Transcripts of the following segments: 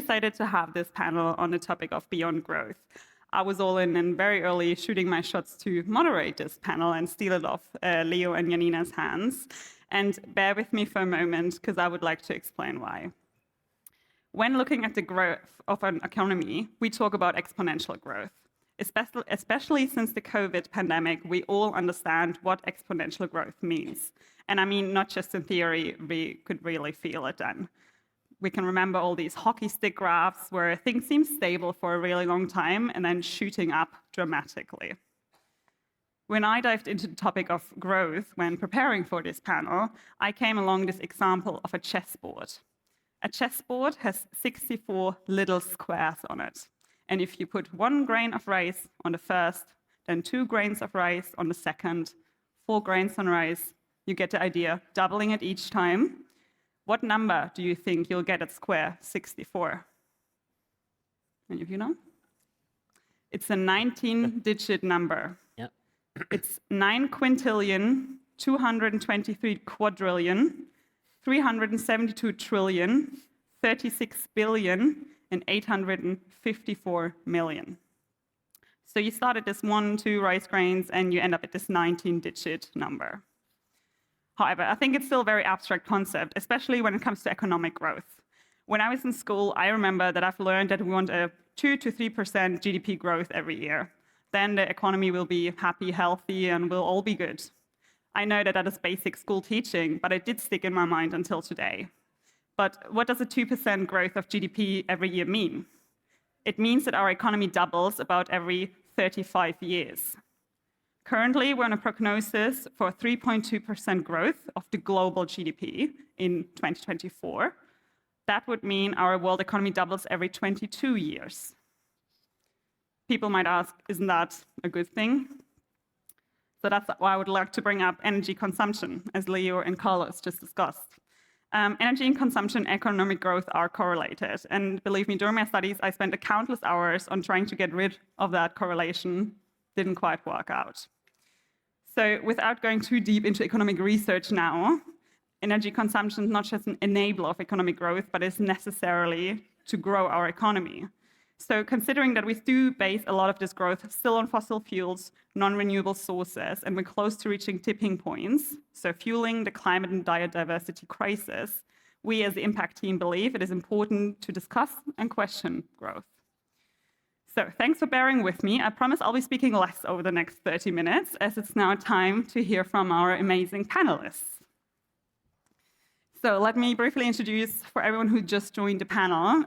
decided to have this panel on the topic of beyond growth. I was all in and very early shooting my shots to moderate this panel and steal it off Leo and Janina's hands. And bear with me for a moment, because I would like to explain why. When looking at the growth of an economy, we talk about exponential growth. Especially since the COVID pandemic, we all understand what exponential growth means. And I mean, not just in theory, we could really feel it then. We can remember all these hockey stick graphs where things seem stable for a really long time and then shooting up dramatically. When I dived into the topic of growth when preparing for this panel, I came along this example of a chessboard. A chessboard has 64 little squares on it. And if you put 1 grain of rice on the first, then 2 grains of rice on the second, 4 grains on rice, you get the idea, doubling it each time. What number do you think you'll get at square 64? Any of you know? It's a 19-digit number. Yep. It's 9 quintillion, 223 quadrillion, 372 trillion, 36 billion, and 854 million. So you start at this 1, 2 rice grains, and you end up at this 19-digit number. However, I think it's still a very abstract concept, especially when it comes to economic growth. When I was in school, I remember that I've learned that we want a 2 to 3% GDP growth every year. Then the economy will be happy, healthy, and we'll all be good. I know that that is basic school teaching, but it did stick in my mind until today. But what does a 2% growth of GDP every year mean? It means that our economy doubles about every 35 years. Currently, we're on a prognosis for 3.2% growth of the global GDP in 2024. That would mean our world economy doubles every 22 years. People might ask, isn't that a good thing? So that's why I would like to bring up energy consumption, as Leo and Carlos just discussed. Energy and consumption and economic growth are correlated. And believe me, during my studies, I spent countless hours on trying to get rid of that correlation. Didn't quite work out. So without going too deep into economic research now, energy consumption is not just an enabler of economic growth, but is necessarily to grow our economy. So considering that we do base a lot of this growth still on fossil fuels, non-renewable sources, and we're close to reaching tipping points, so fueling the climate and biodiversity crisis, we as the impact team believe it is important to discuss and question growth. So thanks for bearing with me. I promise I'll be speaking less over the next 30 minutes, as it's now time to hear from our amazing panelists. So let me briefly introduce, for everyone who just joined the panel,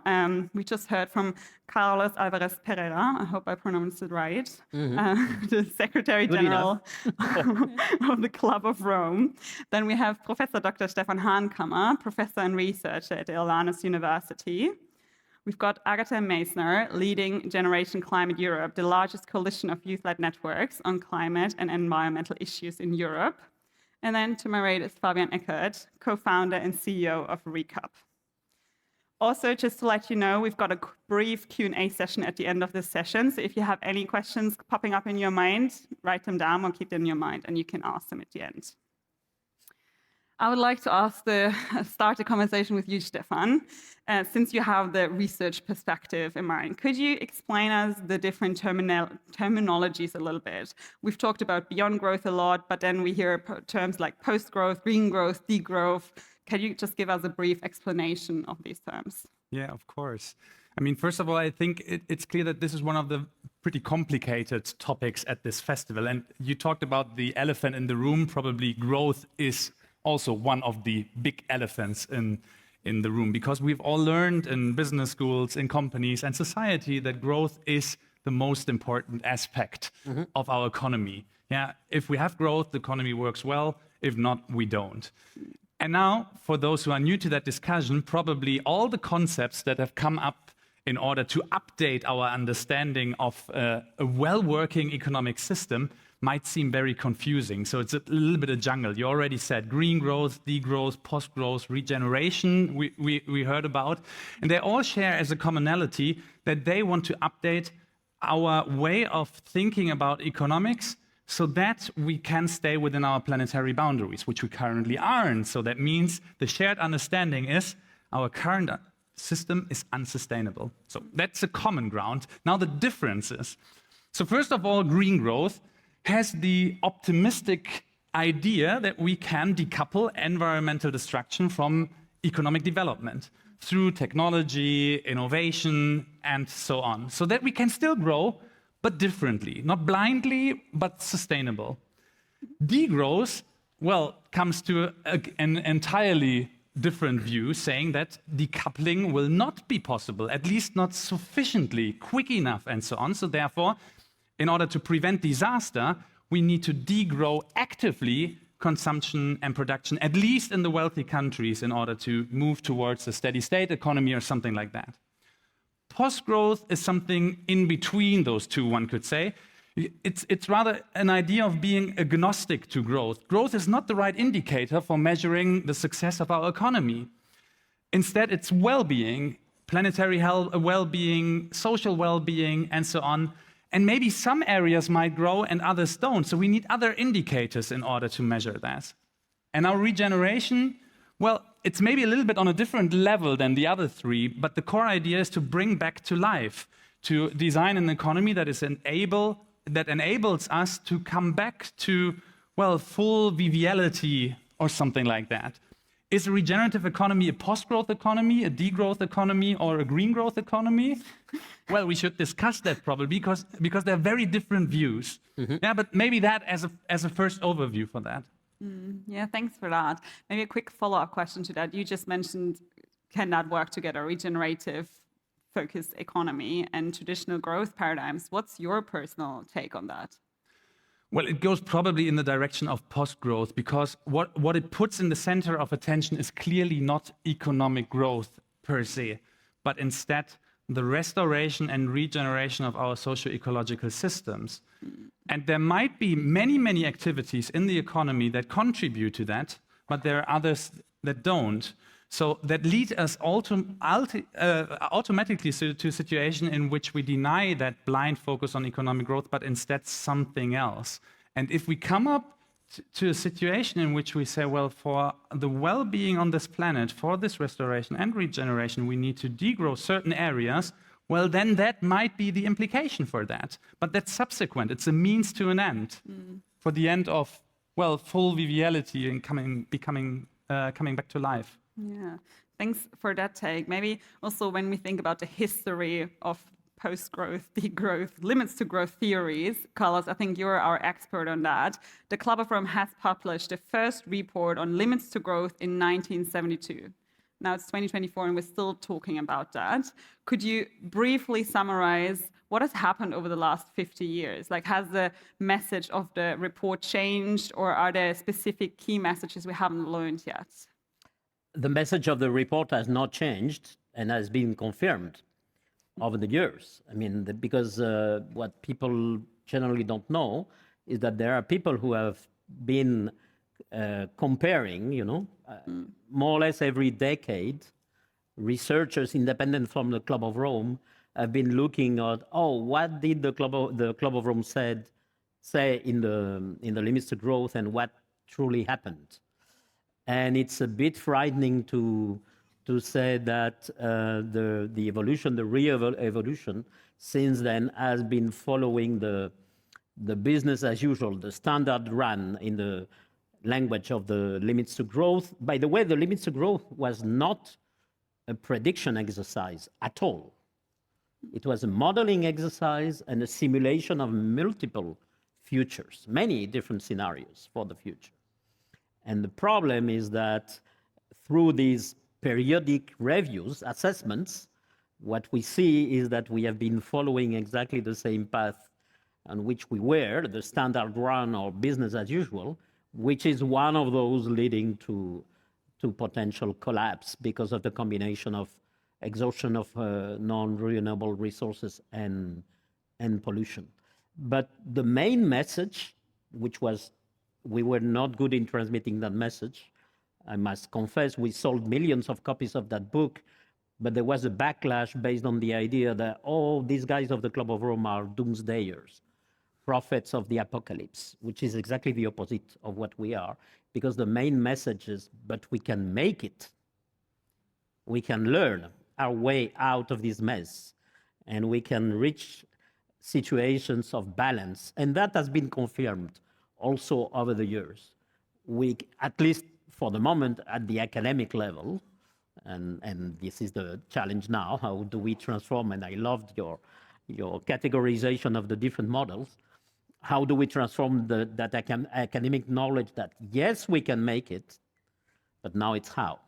we just heard from Carlos Alvarez Pereira, I hope I pronounced it right, the Secretary General of the Club of Rome. Then we have Professor Dr. Stefan Hahnkammer, Professor and Researcher at Erlanus University. We've got Agatha Meissner, leading Generation Climate Europe, the largest coalition of youth-led networks on climate and environmental issues in Europe. And then to my right is Fabian Eckert, co-founder and CEO of Recap. Also, just to let you know, we've got a brief Q&A session at the end of this session. So if you have any questions popping up in your mind, write them down or keep them in your mind, and you can ask them at the end. I would like to start the conversation with you, Stefan. Since you have the research perspective in mind, could you explain us the different terminologies a little bit? We've talked about beyond growth a lot, but then we hear terms like post-growth, green growth, degrowth. Can you just give us a brief explanation of these terms? Yeah, of course. I mean, first of all, I think it's clear that this is one of the pretty complicated topics at this festival. And you talked about the elephant in the room. Probably growth is also one of the big elephants in the room, because we've all learned in business schools, in companies and society that growth is the most important aspect of our economy. Yeah, if we have growth, the economy works well. If not, we don't. And now, for those who are new to that discussion, probably all the concepts that have come up in order to update our understanding of a well-working economic system might seem very confusing. So it's a little bit of jungle. You already said green growth, degrowth, post-growth, regeneration we heard about. And they all share as a commonality that they want to update our way of thinking about economics so that we can stay within our planetary boundaries, which we currently aren't. So that means the shared understanding is our current system is unsustainable. So that's a common ground. Now the differences. So first of all, green growth has the optimistic idea that we can decouple environmental destruction from economic development through technology, innovation, and so on, so that we can still grow, but differently, not blindly, but sustainable. Degrowth, well, comes to an entirely different view, saying that decoupling will not be possible, at least not sufficiently quick enough, and so on. So therefore, in order to prevent disaster, we need to degrow actively consumption and production, at least in the wealthy countries, in order to move towards a steady state economy or something like that. Post-growth is something in between those two, one could say. It's rather an idea of being agnostic to growth. Growth is not the right indicator for measuring the success of our economy. Instead, it's well-being, planetary health, well-being, social well-being, and so on. And maybe some areas might grow and others don't. So we need other indicators in order to measure that. And our regeneration, well, it's maybe a little bit on a different level than the other three, but the core idea is to bring back to life, to design an economy that enables us to come back to, well, full viviality or something like that. Is a regenerative economy a post-growth economy, a degrowth economy, or a green growth economy? Well, we should discuss that probably because they're very different views. Yeah, but maybe that as a first overview for that. Yeah, thanks for that. Maybe a quick follow-up question to that. You just mentioned, can that work together, regenerative focused economy and traditional growth paradigms? What's your personal take on that? Well, it goes probably in the direction of post-growth, because what it puts in the center of attention is clearly not economic growth per se, but instead the restoration and regeneration of our socio-ecological systems. And there might be many, many activities in the economy that contribute to that, but there are others that don't. So that lead us automatically to a situation in which we deny that blind focus on economic growth, but instead something else. And if we come up to a situation in which we say, well, for the well-being on this planet, for this restoration and regeneration, we need to degrow certain areas, well, then that might be the implication for that. But that's subsequent. It's a means to an end for the end of, well, full viviality and coming back to life. Yeah, thanks for that take. Maybe also when we think about the history of post-growth, degrowth, limits to growth theories, Carlos, I think you're our expert on that. The Club of Rome has published the first report on limits to growth in 1972. Now it's 2024 and we're still talking about that. Could you briefly summarize what has happened over the last 50 years? Like, has the message of the report changed, or are there specific key messages we haven't learned yet? The message of the report has not changed and has been confirmed over the years. I mean, because what people generally don't know is that there are people who have been comparing, more or less every decade. Researchers independent from the Club of Rome have been looking at, what did the Club of Rome say in the limits to growth and what truly happened. And it's a bit frightening to say that the evolution, the real evolution, since then has been following the business as usual, the standard run in the language of the limits to growth. By the way, the limits to growth was not a prediction exercise at all. It was a modeling exercise and a simulation of multiple futures, many different scenarios for the future. And the problem is that through these periodic reviews, assessments, what we see is that we have been following exactly the same path on which we were, the standard run or business as usual, which is one of those leading to potential collapse because of the combination of exhaustion of non-renewable resources and pollution. But the main message, which was we were not good in transmitting that message. I must confess, we sold millions of copies of that book, but there was a backlash based on the idea that, these guys of the Club of Rome are doomsdayers, prophets of the apocalypse, which is exactly the opposite of what we are, because the main message is, but we can make it. We can learn our way out of this mess, and we can reach situations of balance. And that has been confirmed also over the years. We, at least for the moment, at the academic level, and this is the challenge now, how do we transform, and I loved your categorization of the different models, how do we transform that academic knowledge that, yes, we can make it, but now it's how.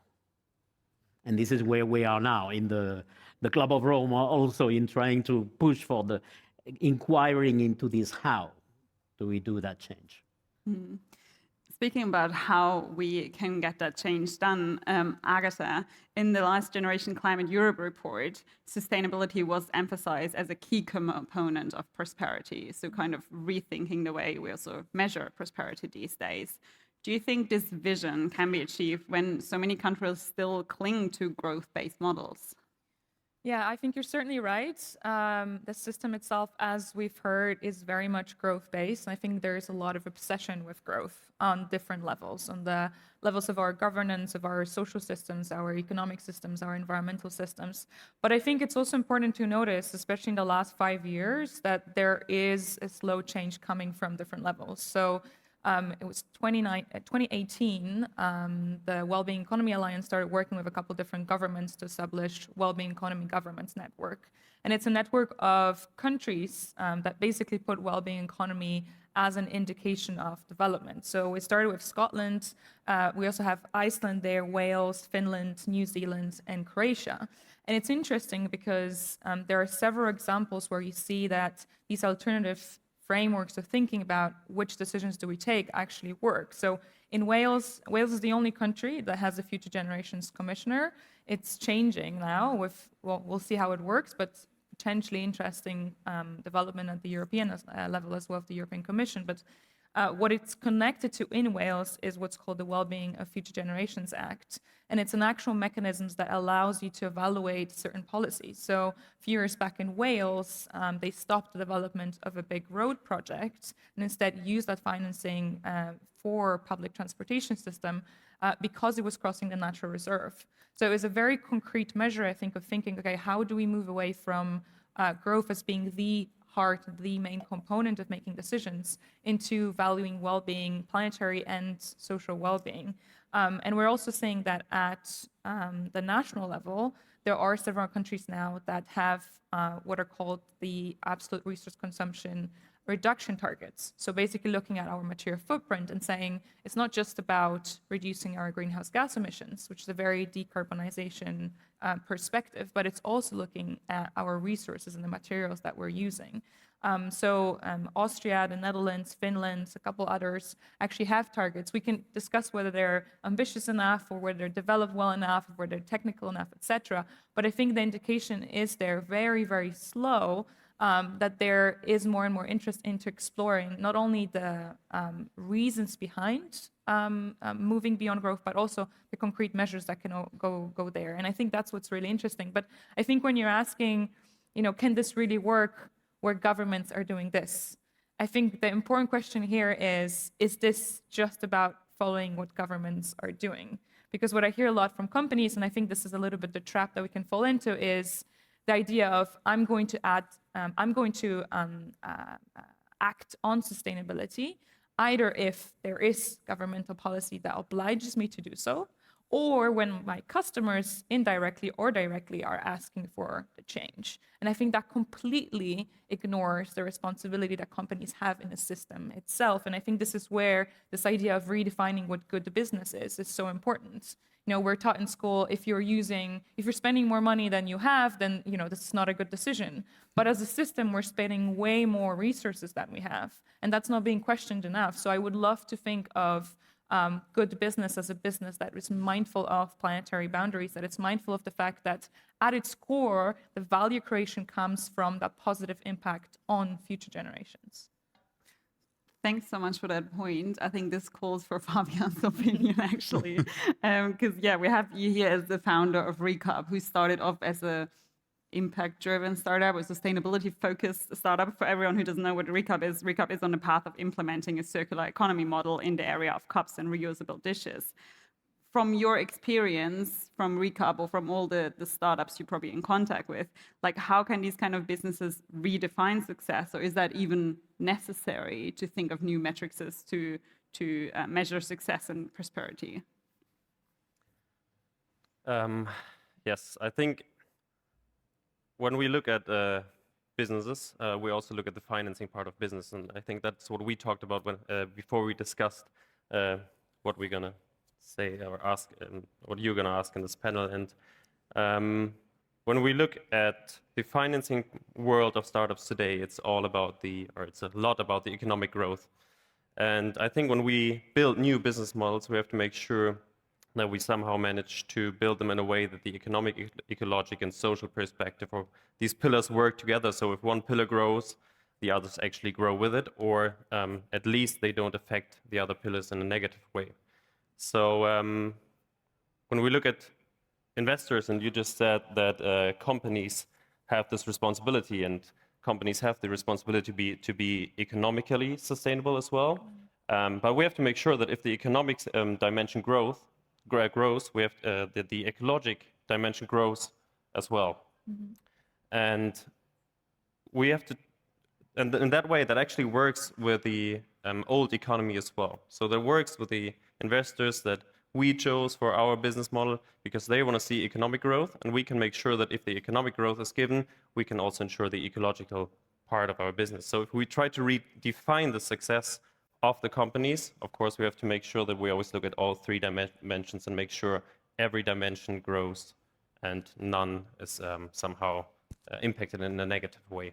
And this is where we are now in the Club of Rome, also in trying to push for the inquiring into this how do we do that change. Speaking about how we can get that change done, Agatha, in the last Generation Climate Europe report, sustainability was emphasized as a key component of prosperity, so kind of rethinking the way we also measure prosperity these days. Do you think this vision can be achieved when so many countries still cling to growth-based models? Yeah, I think you're certainly right. The system itself, as we've heard, is very much growth-based. I think there is a lot of obsession with growth on different levels, on the levels of our governance, of our social systems, our economic systems, our environmental systems. But I think it's also important to notice, especially in the last 5 years, that there is a slow change coming from different levels. So it was 2018, the Wellbeing Economy Alliance started working with a couple different governments to establish Wellbeing Economy Governments Network. And it's a network of countries that basically put wellbeing economy as an indication of development. So we started with Scotland. We also have Iceland there, Wales, Finland, New Zealand, and Croatia. And it's interesting because there are several examples where you see that these alternative frameworks of thinking about which decisions do we take actually work. So in Wales is the only country that has a Future Generations Commissioner. It's changing now with, well, we'll see how it works, but potentially interesting development at the European level as well of the European Commission. But what it's connected to in Wales is what's called the Wellbeing of Future Generations Act. And it's an actual mechanism that allows you to evaluate certain policies. So a few years back in Wales, they stopped the development of a big road project and instead used that financing for public transportation system because it was crossing the natural reserve. So it was a very concrete measure, I think, of thinking, okay, how do we move away from growth as being the heart, the main component of making decisions, into valuing well-being, planetary and social well-being. And we're also seeing that at the national level, there are several countries now that have what are called the absolute resource consumption reduction targets. So basically looking at our material footprint and saying it's not just about reducing our greenhouse gas emissions, which is a very decarbonization perspective, but it's also looking at our resources and the materials that we're using. Austria, the Netherlands, Finland, a couple others actually have targets. We can discuss whether they're ambitious enough or whether they're developed well enough, or whether they're technical enough, etc. But I think the indication is there very, very slow that there is more and more interest into exploring not only the reasons behind moving beyond growth, but also the concrete measures that can go there. And I think that's what's really interesting. But I think when you're asking, can this really work where governments are doing this? I think the important question here is this just about following what governments are doing? Because what I hear a lot from companies, and I think this is a little bit the trap that we can fall into, is the idea of I'm going to act on sustainability, either if there is governmental policy that obliges me to do so, or when my customers indirectly or directly are asking for the change. And I think that completely ignores the responsibility that companies have in the system itself. And I think this is where this idea of redefining what good business is so important. We're taught in school, if you're spending more money than you have, then, this is not a good decision. But as a system, we're spending way more resources than we have. And that's not being questioned enough. So I would love to think of good business as a business that is mindful of planetary boundaries, that it's mindful of the fact that at its core, the value creation comes from that positive impact on future generations. Thanks so much for that point. I think this calls for Fabian's opinion, actually. Because, we have you here as the founder of Recap, who started off as a impact-driven startup, a sustainability-focused startup. For everyone who doesn't know what Recap is on the path of implementing a circular economy model in the area of cups and reusable dishes. from your experience from Recap or from all the startups you're probably in contact with, like how can these kind of businesses redefine success, or is that even necessary to think of new metrics to measure success and prosperity? Yes, I think when we look at businesses, we also look at the financing part of business, and I think that's what we talked about when before we discussed what we're gonna say or ask, what you're gonna ask in this panel. And when we look at the financing world of startups today, it's a lot about the economic growth. And I think when we build new business models, we have to make sure that we somehow manage to build them in a way that the economic, ecologic, and social perspective, or these pillars work together. So if one pillar grows, the others actually grow with it, or at least they don't affect the other pillars in a negative way. So when we look at investors, and you just said that companies have this responsibility, and companies have the responsibility to be economically sustainable as well. But we have to make sure that if the economic dimension grows, we have that the ecologic dimension grows as well. And we have to, and in that way, that actually works with the old economy as well. So that works with the investors that we chose for our business model, because they want to see economic growth, and we can make sure that if the economic growth is given, we can also ensure the ecological part of our business. So if we try to redefine the success of the companies, of course, we have to make sure that we always look at all three dimensions and make sure every dimension grows and none is somehow impacted in a negative way.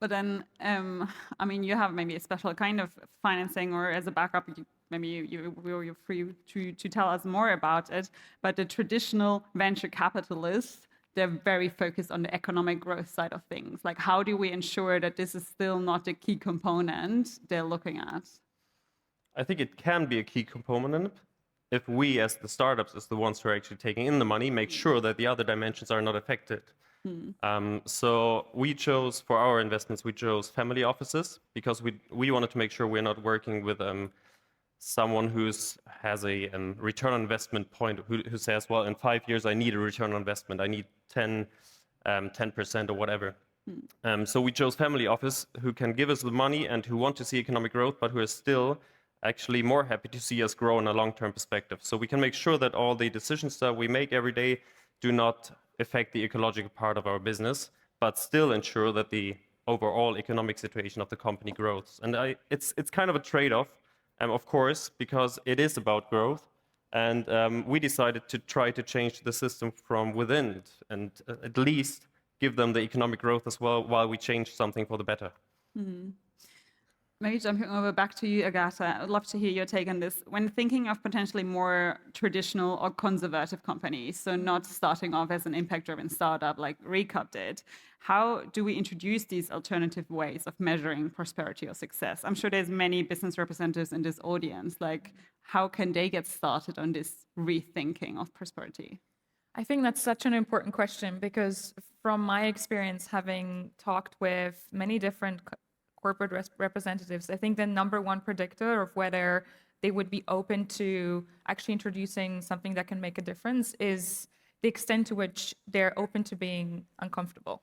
But then, I mean, you have maybe a special kind of financing, or as a backup, you're free to tell us more about it. But the traditional venture capitalists, they're very focused on the economic growth side of things. Like, how do we ensure that this is still not a key component they're looking at? I think it can be a key component if we, as the startups, as the ones who are actually taking in the money, make sure that the other dimensions are not affected. So we chose, for our investments, we chose family offices, because we wanted to make sure we're not working with someone who has a return on investment point, who says, well, in 5 years, I need a return on investment. I need 10% or whatever. So we chose family office who can give us the money and who want to see economic growth, but who are still actually more happy to see us grow in a long-term perspective. So we can make sure that all the decisions that we make every day do not affect the ecological part of our business, but still ensure that the overall economic situation of the company grows. And it's kind of a trade-off, of course, because it is about growth. And we decided to try to change the system from within and at least give them the economic growth as well, while we change something for the better. Maybe jumping over back to you, Agatha, I'd love to hear your take on this. When thinking of potentially more traditional or conservative companies, so not starting off as an impact-driven startup like Recap did, how do we introduce these alternative ways of measuring prosperity or success? I'm sure there's many business representatives in this audience. Like, how can they get started on this rethinking of prosperity? I think that's such an important question, because from my experience, having talked with many different corporate representatives, I think the number one predictor of whether they would be open to actually introducing something that can make a difference is the extent to which they're open to being uncomfortable.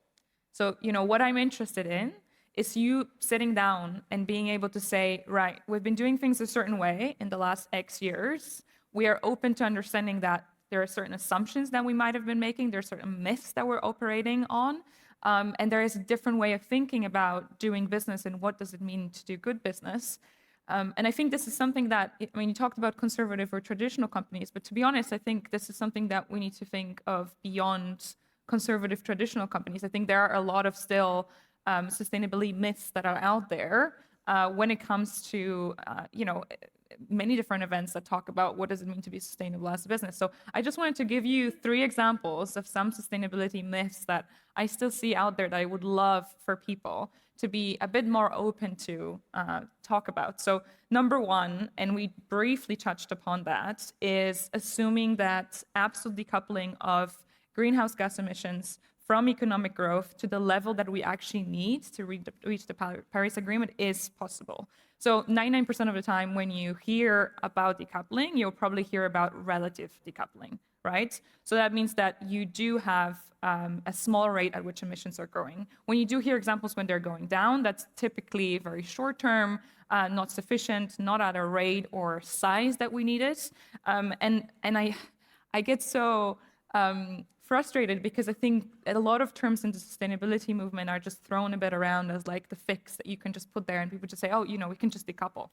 So, what I'm interested in is you sitting down and being able to say, right, we've been doing things a certain way in the last X years. We are open to understanding that there are certain assumptions that we might have been making. There are certain myths that we're operating on. And there is a different way of thinking about doing business and what does it mean to do good business. And I think this is something that, you talked about conservative or traditional companies, but to be honest, I think this is something that we need to think of beyond conservative traditional companies. I think there are a lot of still sustainability myths that are out there when it comes to, many different events that talk about what does it mean to be sustainable as a business. So I just wanted to give you 3 examples of some sustainability myths that I still see out there that I would love for people to be a bit more open to talk about. So number 1, and we briefly touched upon that, is assuming that absolute decoupling of greenhouse gas emissions from economic growth to the level that we actually need to reach the Paris Agreement is possible. So 99% of the time when you hear about decoupling, you'll probably hear about relative decoupling, right? So that means that you do have a small rate at which emissions are growing. When you do hear examples when they're going down, that's typically very short term, not sufficient, not at a rate or size that we need it. And I get so frustrated because I think a lot of terms in the sustainability movement are just thrown a bit around as like the fix that you can just put there and people just say, oh, you know, we can just decouple.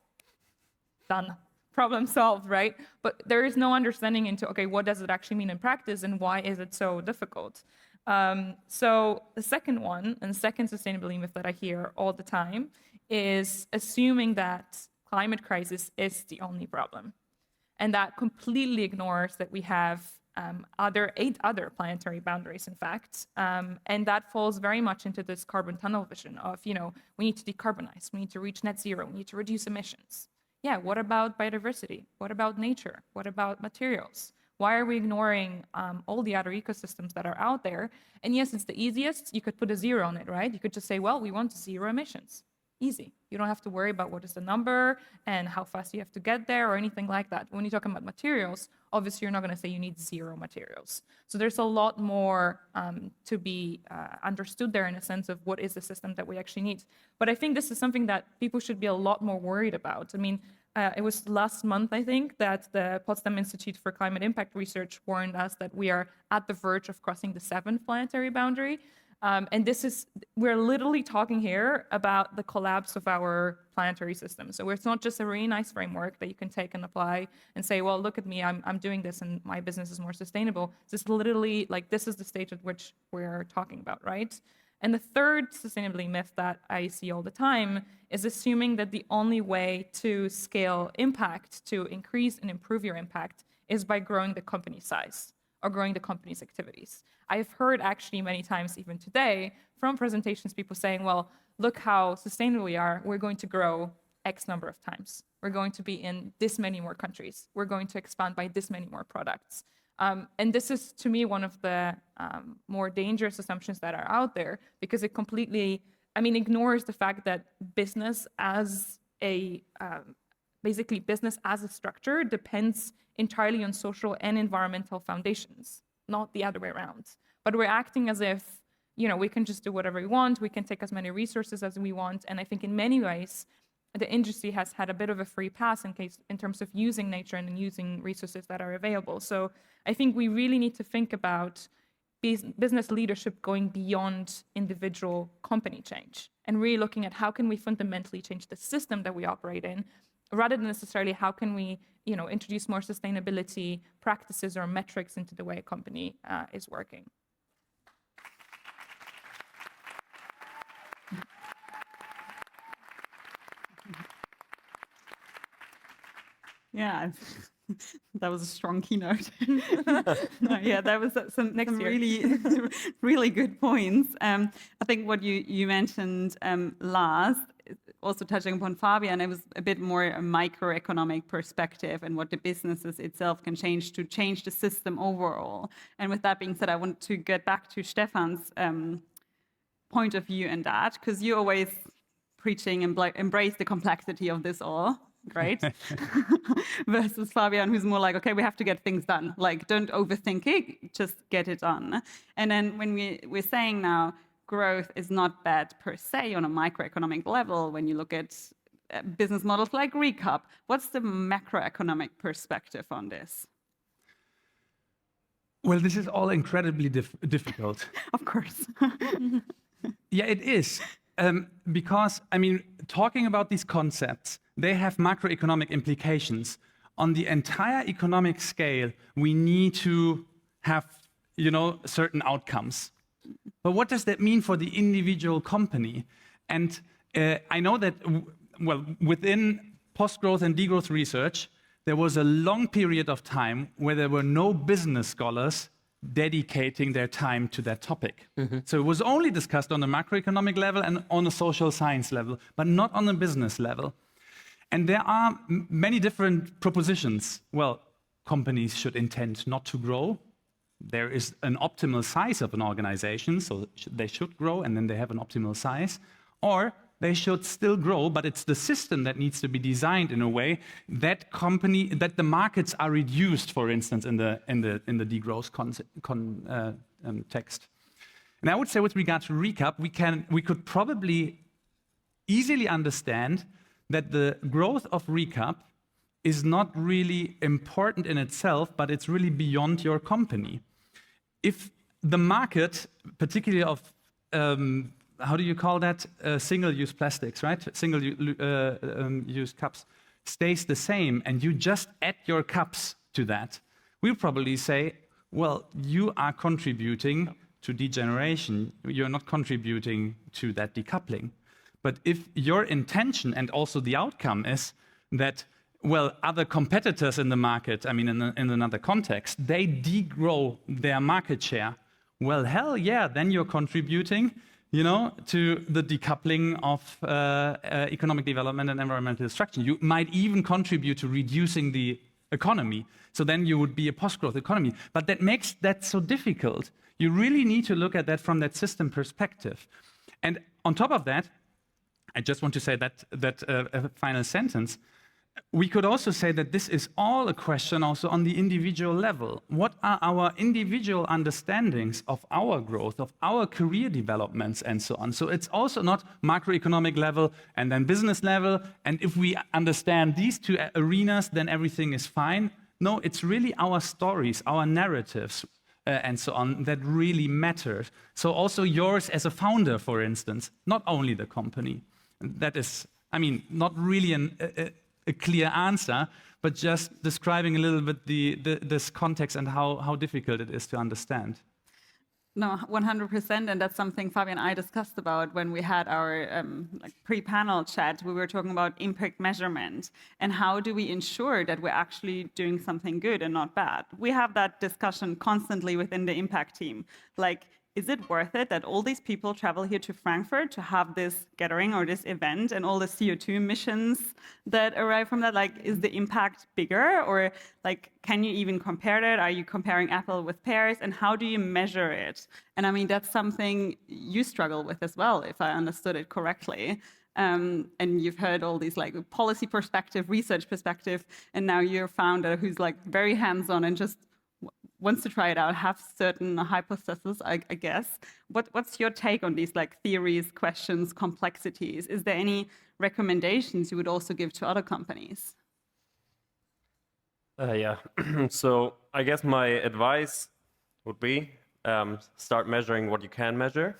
Done. Problem solved, right? But there is no understanding into, okay, what does it actually mean in practice and why is it so difficult? So the second one, and the second sustainability myth that I hear all the time is assuming that climate crisis is the only problem. And that completely ignores that we have 8 other planetary boundaries, in fact. And that falls very much into this carbon tunnel vision of, you know, we need to decarbonize, we need to reach net zero, we need to reduce emissions. Yeah, what about biodiversity? What about nature? What about materials? Why are we ignoring all the other ecosystems that are out there? And yes, it's the easiest. You could put a 0 on it, right? You could just say, well, we want 0 emissions. Easy. You don't have to worry about what is the number and how fast you have to get there or anything like that. When you're talking about materials, obviously you're not going to say you need 0 materials. So there's a lot more to be understood there in a sense of what is the system that we actually need. But I think this is something that people should be a lot more worried about. I mean, it was last month, I think, that the Potsdam Institute for Climate Impact Research warned us that we are at the verge of crossing the 7th planetary boundary. And we're literally talking here about the collapse of our planetary system. So it's not just a really nice framework that you can take and apply and say, well, look at me, I'm doing this and my business is more sustainable. This is literally like, this is the stage at which we're talking about, right? And the third sustainability myth that I see all the time is assuming that the only way to scale impact, to increase and improve your impact, is by growing the company size or growing the company's activities. I've heard actually many times, even today, from presentations, people saying, well, look how sustainable we are. We're going to grow X number of times. We're going to be in this many more countries. We're going to expand by this many more products. And this is, to me, one of the more dangerous assumptions that are out there, because it completely, ignores the fact that business as a structure depends entirely on social and environmental foundations, not the other way around. But we're acting as if, we can just do whatever we want, we can take as many resources as we want. And I think in many ways, the industry has had a bit of a free pass in terms of using nature and using resources that are available. So I think we really need to think about business leadership going beyond individual company change and really looking at how can we fundamentally change the system that we operate in, rather than necessarily how can we introduce more sustainability practices or metrics into the way a company is working. Yeah, that was a strong keynote. Yeah, that was some really, really good points. I think what you mentioned last, also touching upon Fabian, it was a bit more a microeconomic perspective and what the businesses itself can change to change the system overall. And with that being said, I want to get back to Stefan's point of view in that, because you're always preaching and embrace the complexity of this all. Right? Versus Fabian, who's more like, okay, we have to get things done. Like, don't overthink it, just get it done. And then when we're saying now, growth is not bad per se on a microeconomic level, when you look at business models like Recap, what's the macroeconomic perspective on this? Well, this is all incredibly difficult. Of course. Yeah, it is. Because, talking about these concepts, they have macroeconomic implications. On the entire economic scale, we need to have, certain outcomes. But what does that mean for the individual company? And I know that, within post-growth and degrowth research, there was a long period of time where there were no business scholars dedicating their time to that topic. Mm-hmm. So it was only discussed on the macroeconomic level and on a social science level, but not on the business level. And there are many different propositions. Well, companies should intend not to grow. there is an optimal size of an organization, so they should grow and then they have an optimal size, or they should still grow, but it's the system that needs to be designed in a way that the markets are reduced, for instance, in the degrowth context. And I would say, with regard to recap, we could probably easily understand that the growth of recap is not really important in itself, but it's really beyond your company. If the market, particularly of how do you call that? Single-use plastics, right? Single-use cups stays the same, and you just add your cups to that, we'll probably say, well, you are contributing to degeneration. You're not contributing to that decoupling. But if your intention and also the outcome is that, well, other competitors in the market, I mean, in another context, they degrow their market share, well, hell yeah, then you're contributing, to the decoupling of economic development and environmental destruction. You might even contribute to reducing the economy. So then you would be a post-growth economy. But that makes that so difficult. You really need to look at that from that system perspective. And on top of that, I just want to say that final sentence. We could also say that this is all a question also on the individual level. What are our individual understandings of our growth, of our career developments, and so on? So it's also not macroeconomic level and then business level. And if we understand these two arenas, then everything is fine. No, it's really our stories, our narratives, and so on, that really matter. So also yours as a founder, for instance, not only the company. That is, not really a clear answer, but just describing a little bit this context and how difficult it is to understand. No, 100%, and that's something Fabian and I discussed about when we had our pre-panel chat. We were talking about impact measurement and how do we ensure that we're actually doing something good and not bad. We have that discussion constantly within the impact team. Like, is it worth it that all these people travel here to Frankfurt to have this gathering or this event and all the CO2 emissions that arrive from that? Like, is the impact bigger, or like, can you even compare that? Are you comparing apple with pears, and how do you measure it? And that's something you struggle with as well, if I understood it correctly. And you've heard all these like policy perspective, research perspective, and now you're a founder who's like very hands-on and just wants to try it out, have certain hypotheses, I guess. What's your take on these like theories, questions, complexities? Is there any recommendations you would also give to other companies? Yeah. So I guess my advice would be start measuring what you can measure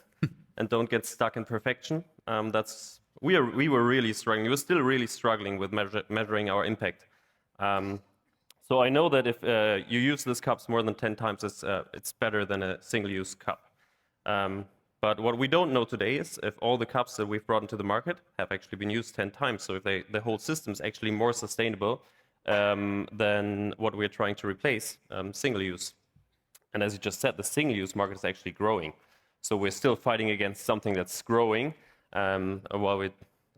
and don't get stuck in perfection. We were really struggling. We're still really struggling with measuring our impact. So I know that if you use these cups more than 10 times, it's better than a single-use cup. But what we don't know today is if all the cups that we've brought into the market have actually been used 10 times. So if the whole system is actually more sustainable than what we're trying to replace, single-use. And as you just said, the single-use market is actually growing. So we're still fighting against something that's growing, while we're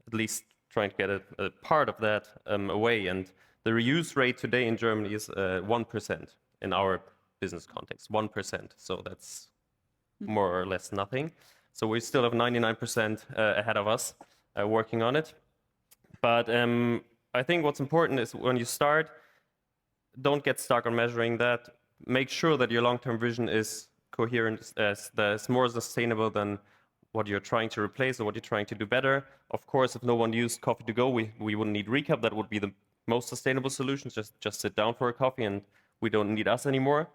at least trying to get a part of that away. And the reuse rate today in Germany is 1% in our business context, 1%. So that's more or less nothing. So we still have 99% ahead of us working on it. But I think what's important is when you start, don't get stuck on measuring that. Make sure that your long-term vision is coherent, that's more sustainable than what you're trying to replace or what you're trying to do better. Of course, if no one used coffee to go, we wouldn't need recap. That would be the most sustainable solution. Just sit down for a coffee and we don't need us anymore.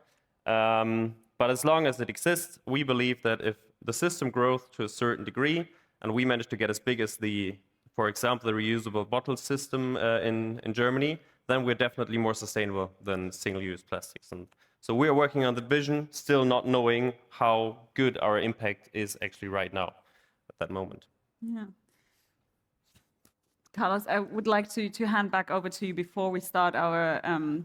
But as long as it exists, we believe that if the system grows to a certain degree and we manage to get as big as for example, the reusable bottle system in Germany, then we're definitely more sustainable than single-use plastics. And so we are working on the vision, still not knowing how good our impact is actually right now at that moment. Yeah. Carlos, I would like to hand back over to you before we start our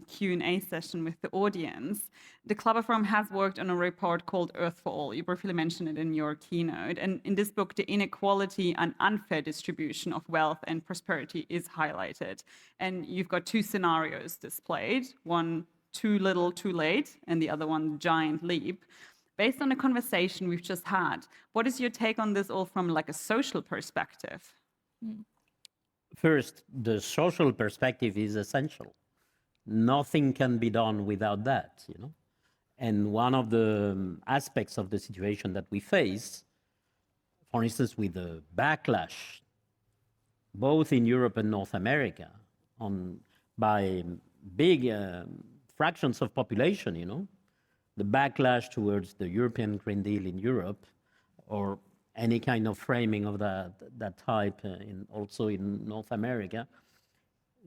Q&A session with the audience. The Club Forum has worked on a report called Earth for All. You briefly mentioned it in your keynote. And in this book, the inequality and unfair distribution of wealth and prosperity is highlighted. And you've got two scenarios displayed. One too little, too late, and the other one, giant leap. Based on the conversation we've just had, what is your take on this all from like a social perspective? First, the social perspective is essential. Nothing can be done without that, you know. And one of the aspects of the situation that we face, for instance, with the backlash, both in Europe and North America, by big fractions of population, you know, the backlash towards the European Green Deal in Europe, or any kind of framing of that type also in North America,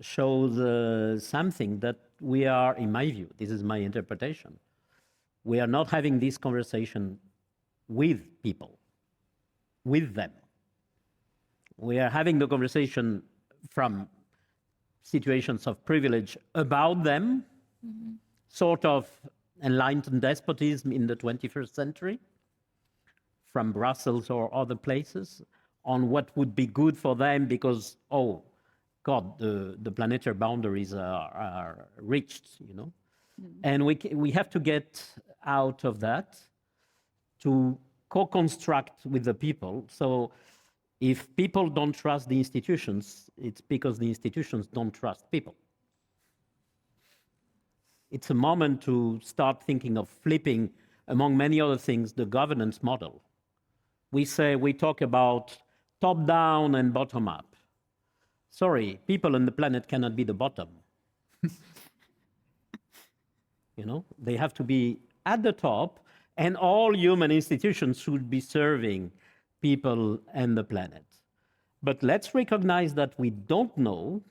shows something that we are, in my view, this is my interpretation, we are not having this conversation with people, with them. We are having the conversation from situations of privilege about them, sort of enlightened despotism in the 21st century, from Brussels or other places, on what would be good for them because, oh, God, the planetary boundaries are reached, you know. And we have to get out of that to co-construct with the people. So if people don't trust the institutions, it's because the institutions don't trust people. It's a moment to start thinking of flipping, among many other things, the governance model. We talk about top-down and bottom-up. Sorry, people on the planet cannot be the bottom. You know, they have to be at the top, and all human institutions should be serving people and the planet. But let's recognize that we don't know,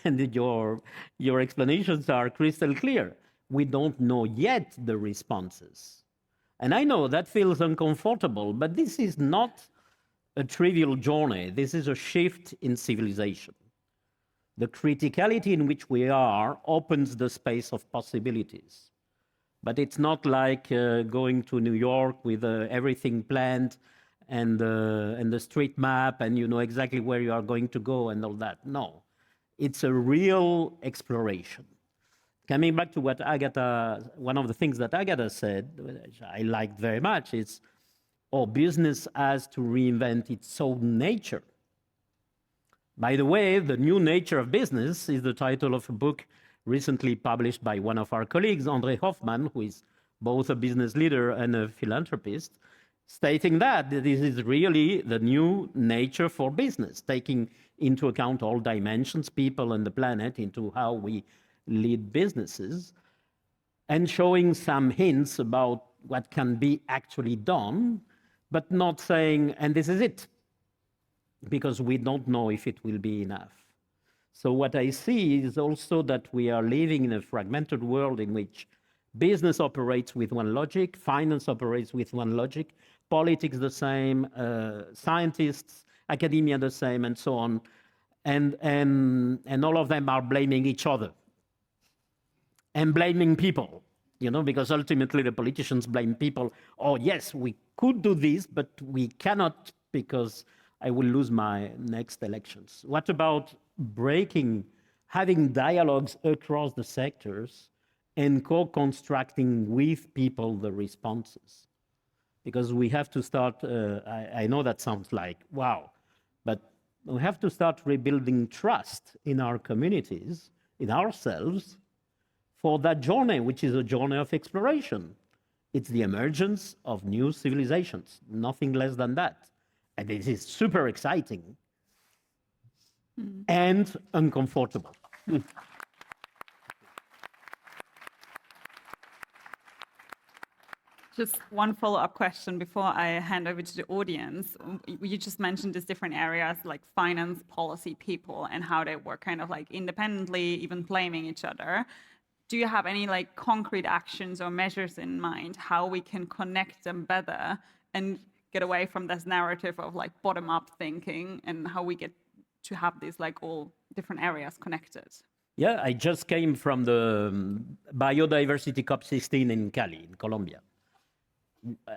and your explanations are crystal clear. We don't know yet the responses. And I know that feels uncomfortable, but this is not a trivial journey. This is a shift in civilization. The criticality in which we are opens the space of possibilities. But it's not like going to New York with everything planned and the street map, and you know exactly where you are going to go and all that. No, it's a real exploration. Coming back to what Agatha, one of the things that Agatha said, which I liked very much, is, business has to reinvent its own nature. By the way, The New Nature of Business is the title of a book recently published by one of our colleagues, André Hoffman, who is both a business leader and a philanthropist, stating that this is really the new nature for business, taking into account all dimensions, people and the planet, into how we lead businesses, and showing some hints about what can be actually done, but not saying, and this is it, because we don't know if it will be enough. So what I see is also that we are living in a fragmented world in which business operates with one logic, finance operates with one logic, politics the same, scientists, academia the same, and so on. And all of them are blaming each other and blaming people, you know, because ultimately the politicians blame people. Oh, yes, we could do this, but we cannot because I will lose my next elections. What about having dialogues across the sectors and co-constructing with people the responses? Because we have to start, I know that sounds like, wow, but we have to start rebuilding trust in our communities, in ourselves, for that journey, which is a journey of exploration. It's the emergence of new civilizations, nothing less than that. And it is super exciting and uncomfortable. Just one follow-up question before I hand over to the audience. You just mentioned these different areas like finance, policy, people, and how they work kind of like independently, even blaming each other. Do you have any like concrete actions or measures in mind how we can connect them better and get away from this narrative of like bottom-up thinking, and how we get to have these like all different areas connected? Yeah, I just came from the Biodiversity COP16 in Cali, in Colombia.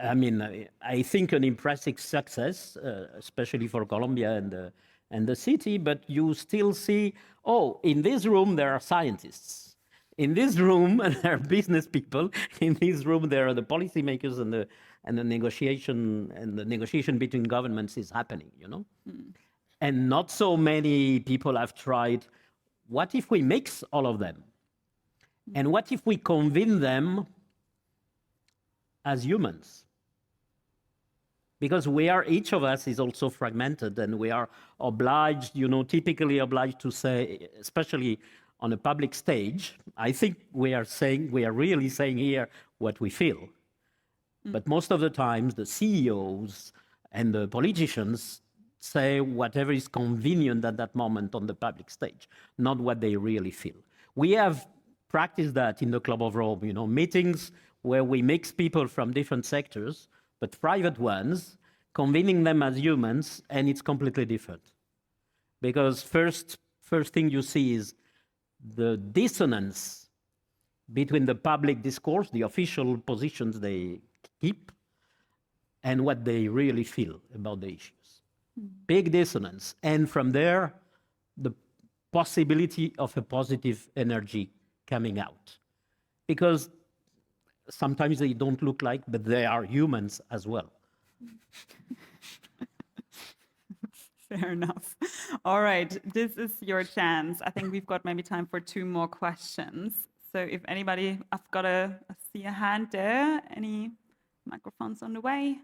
I mean, I think an impressive success, especially for Colombia and the city, but you still see, in this room there are scientists. In this room, there are business people. In this room, there are the policymakers, and the negotiation between governments is happening. And not so many people have tried. What if we mix all of them? And what if we convene them as humans? Because each of us is also fragmented, and we are obliged, typically obliged to say, especially on a public stage, I think we are really saying here what we feel. But most of the times, the CEOs and the politicians say whatever is convenient at that moment on the public stage, not what they really feel. We have practiced that in the Club of Rome, meetings where we mix people from different sectors, but private ones, convening them as humans, and it's completely different. Because first thing you see is the dissonance between the public discourse, the official positions they keep, and what they really feel about the issues. Big dissonance. And from there, the possibility of a positive energy coming out. Because sometimes they don't look like, but they are humans as well. Fair enough. All right, this is your chance. I think we've got maybe time for 2 more questions. So if anybody, I see a hand there. Any microphones on the way?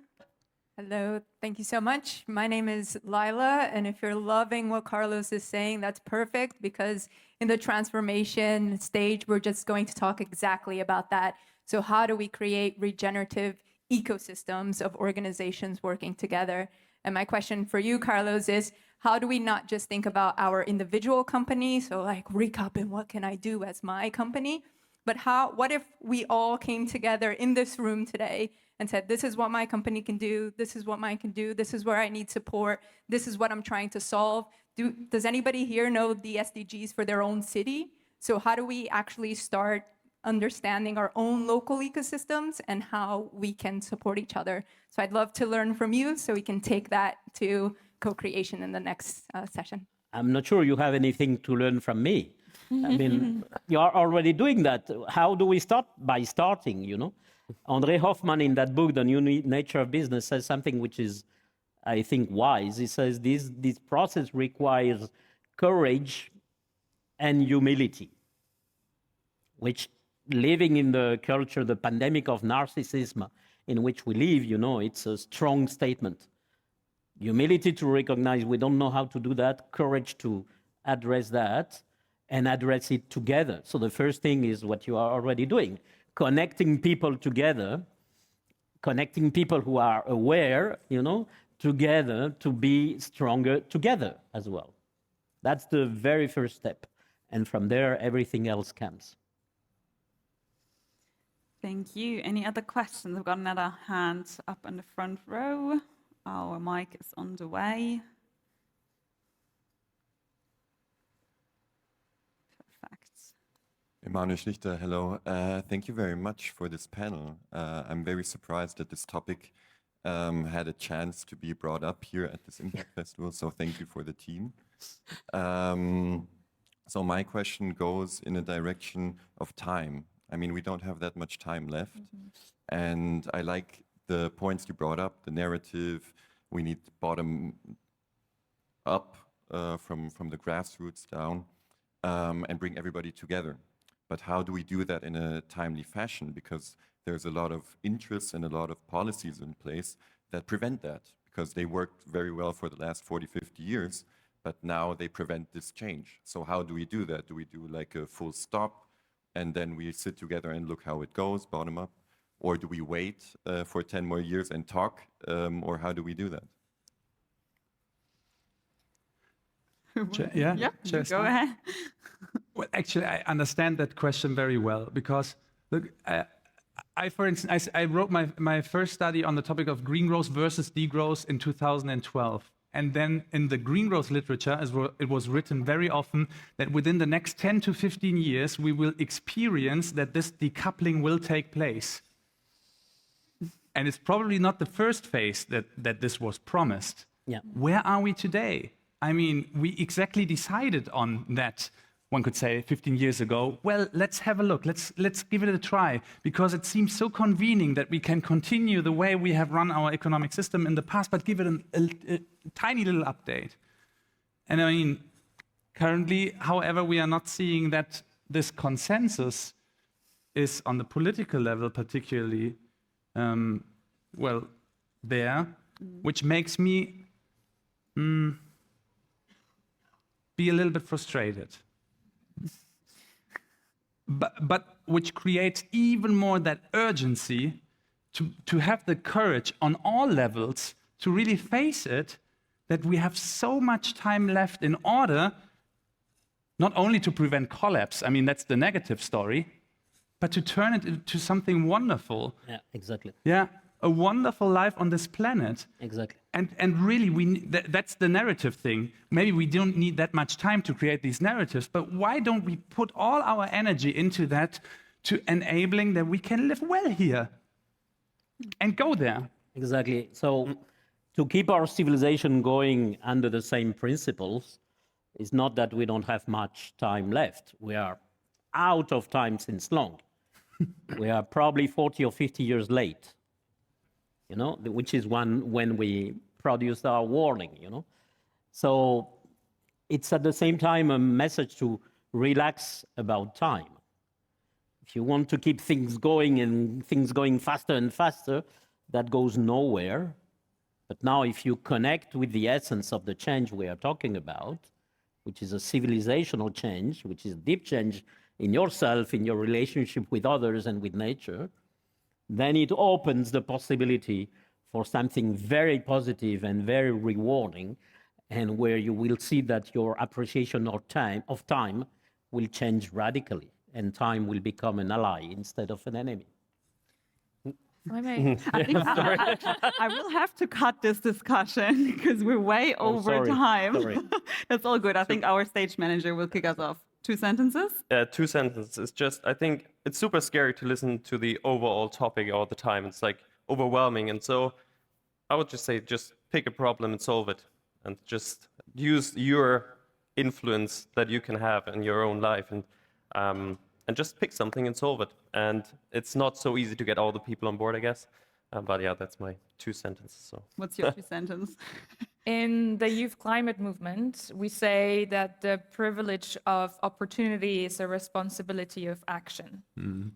Hello, thank you so much. My name is Lila, and if you're loving what Carlos is saying, that's perfect, because in the transformation stage, we're just going to talk exactly about that. So how do we create regenerative ecosystems of organizations working together? And my question for you, Carlos, is how do we not just think about our individual company, so like recap and what can I do as my company, but what if we all came together in this room today and said, this is what my company can do, this is what mine can do, this is where I need support, this is what I'm trying to solve. Does anybody here know the SDGs for their own city? So how do we actually start understanding our own local ecosystems and how we can support each other? So I'd love to learn from you so we can take that to co-creation in the next session. I'm not sure you have anything to learn from me. I mean, you are already doing that. How do we start? By starting, André Hoffman, in that book, The New Nature of Business, says something which is, I think, wise. He says this process requires courage and humility, which, living in the culture, the pandemic of narcissism in which we live, it's a strong statement. Humility to recognize we don't know how to do that, courage to address that, and address it together. So the first thing is what you are already doing. Connecting people together, connecting people who are aware, together to be stronger together as well. That's the very first step. And from there, everything else comes. Thank you. Any other questions? I've got another hand up in the front row. Our mic is on the way. Emanuel Schlichter, hello. Thank you very much for this panel. I'm very surprised that this topic had a chance to be brought up here at this Impact Festival, so thank you for the team. So my question goes in a direction of time. I mean, we don't have that much time left, and I like the points you brought up, the narrative. We need bottom up from the grassroots down and bring everybody together. But how do we do that in a timely fashion? Because there's a lot of interest and a lot of policies in place that prevent that, because they worked very well for the last 40, 50 years, but now they prevent this change. So how do we do that? Do we do like a full stop and then we sit together and look how it goes, bottom up? Or do we wait for 10 more years and talk? Or how do we do that? Yeah, go ahead. Well, actually, I understand that question very well, because look, for instance, I wrote my first study on the topic of green growth versus degrowth in 2012. And then in the green growth literature, it was written very often that within the next 10 to 15 years, we will experience that this decoupling will take place. And it's probably not the first phase that this was promised. Yeah. Where are we today? I mean, we exactly decided on that one could say 15 years ago, well, let's have a look, let's give it a try, because it seems so convening that we can continue the way we have run our economic system in the past, but give it a tiny little update. And I mean, currently, however, we are not seeing that this consensus is on the political level particularly, there, which makes me be a little bit frustrated. But which creates even more that urgency to have the courage on all levels to really face it, that we have so much time left in order not only to prevent collapse, I mean, that's the negative story, but to turn it into something wonderful. Yeah, exactly. Yeah, a wonderful life on this planet. Exactly. And really, that's the narrative thing. Maybe we don't need that much time to create these narratives, but why don't we put all our energy into that, to enabling that we can live well here and go there? Exactly. So to keep our civilization going under the same principles, it's not that we don't have much time left. We are out of time since long. We are probably 40 or 50 years late, you know, which is when we produced our warning, you know. So it's at the same time a message to relax about time. If you want to keep things going and things going faster and faster, that goes nowhere. But now if you connect with the essence of the change we are talking about, which is a civilizational change, which is a deep change in yourself, in your relationship with others and with nature, then it opens the possibility for something very positive and very rewarding, and where you will see that your appreciation of time will change radically, and time will become an ally instead of an enemy. I may. I will have to cut this discussion because we're way over sorry. time. Sorry. That's all good. I think our stage manager will kick us off. 2 sentences? 2 sentences. It's just, I think it's super scary to listen to the overall topic all the time. It's like overwhelming. And so I would just say, just pick a problem and solve it. And just use your influence that you can have in your own life. And just pick something and solve it. And it's not so easy to get all the people on board, I guess. But yeah, that's my 2 sentences. So. What's your 2 sentences? In the youth climate movement, we say that the privilege of opportunity is a responsibility of action.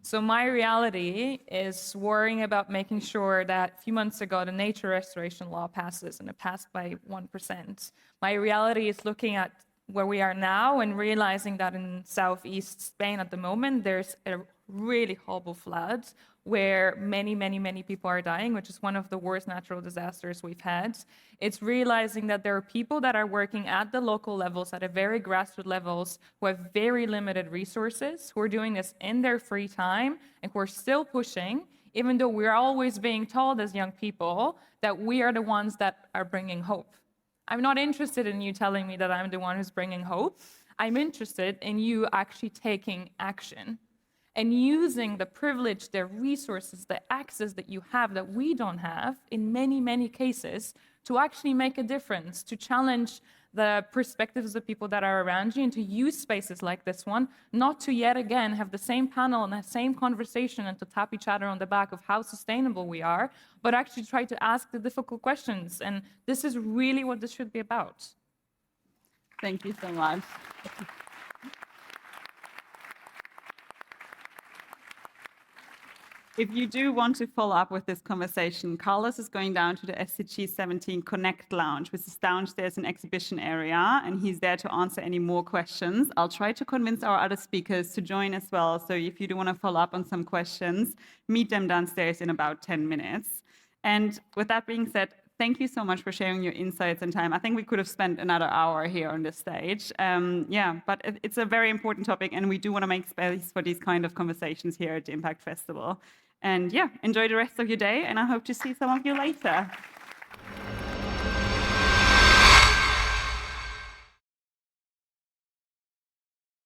So my reality is worrying about making sure that a few months ago, the nature restoration law passes, and it passed by 1%. My reality is looking at where we are now and realizing that in southeast Spain at the moment, there's a really horrible flood where many people are dying, which is one of the worst natural disasters we've had. It's realizing that there are people that are working at the local levels, at a very grassroots levels, who have very limited resources, who are doing this in their free time, and who are still pushing, even though we're always being told as young people that we are the ones that are bringing hope. I'm not interested in you telling me that I'm the one who's bringing hope. I'm interested in you actually taking action and using the privilege, the resources, the access that you have that we don't have in many cases to actually make a difference, to challenge the perspectives of people that are around you, and to use spaces like this one, not to yet again have the same panel and the same conversation and to tap each other on the back of how sustainable we are, but actually try to ask the difficult questions. And this is really what this should be about. Thank you so much. If you do want to follow up with this conversation, Carlos is going down to the SCG 17 Connect Lounge, which is downstairs in exhibition area, and he's there to answer any more questions. I'll try to convince our other speakers to join as well. So if you do want to follow up on some questions, meet them downstairs in about 10 minutes. And with that being said, thank you so much for sharing your insights and time. I think we could have spent another hour here on this stage. But it's a very important topic, and we do want to make space for these kind of conversations here at the Impact Festival. And yeah, enjoy the rest of your day, and I hope to see some of you later.